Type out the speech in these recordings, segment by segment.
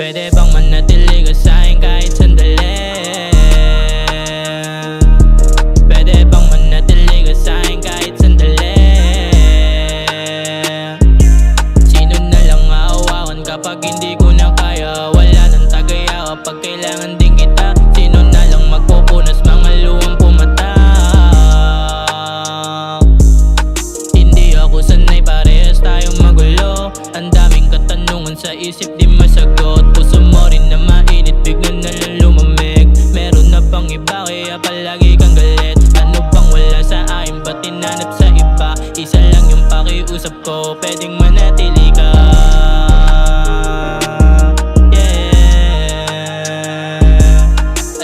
Pwede bang manatili ka sa'kin kahit sandali? Pwede bang manatili ka sa'kin kahit sandali? Sino na lang aawakan kapag hindi ko na kaya? Wala nang tagaya kapag kailangan din kita. Sino na lang magpupunas mga luwang pumatak? Hindi ako sanay, parehas tayong magulo. Ang daming katanungan sa isip di masagot. Puso mo rin na mainit, bigla na lang lumamig. Meron na bang iba kaya palagi kang galit? Ano bang wala sa akin, ba't tinanap sa iba? Isa lang yung pakiusap ko, pwedeng manatili ka.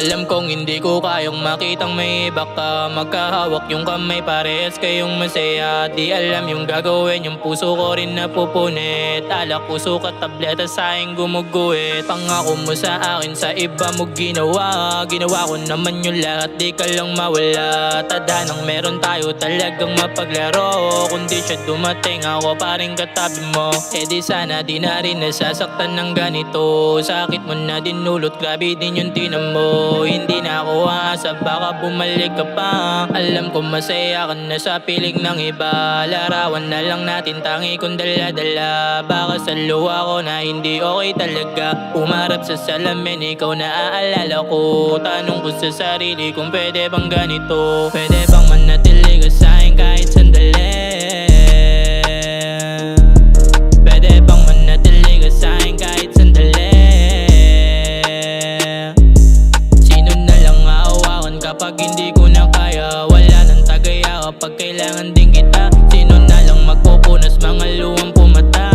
Alam kong hindi ko kayang makitang may iba ka. Magkahawak yung kamay, parehas kayong masaya. Di alam yung gagawin, yung puso ko rin napupunit. Alak, puso ka, tableta sa'king gumuguhit. Pangako mo sa akin, sa iba mo ginawa. Ginawa ko naman yung lahat, di ka lang mawala. Tadhanang meron tayo talagang mapaglaro. Kung di siya dumating, ako pa rin katabi mo. Eh di sana di na rin nasasaktan ng ganito. Sakit mo na dinulot, grabe din yung tinan mo. Hindi na ako aasa, baka bumalik ka pa. Alam ko masaya ka na sa piling ng iba. Larawan na lang natin, tangi kong dala-dala. Baka sa luha ko na hindi okay talaga. Umarap sa salamin, ikaw na aalala ko. Tanong ko sa sarili kung pwede bang ganito. Pwede bang manatili ka sa'kin kahit sandali? Pwede bang manatili ka sa'kin kahit sandali? Kapag hindi ko na kaya, wala nang tagaya kapag kailangan din kita. Sino na lang magpupunas mga luwang pumatak?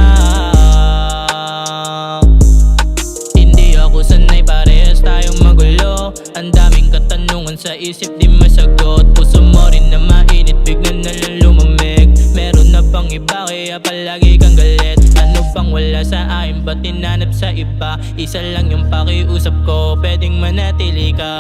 Hindi ako sanay, parehas tayong magulo. Ang daming katanungan sa isip di masagot. Puso mo rin na mainit, bigla na lang lumamig. Meron na bang iba kaya palagi kang galit? Ano bang wala sa akin, ba't tinanap sa iba? Isa lang yung pakiusap ko, pwedeng manatili ka.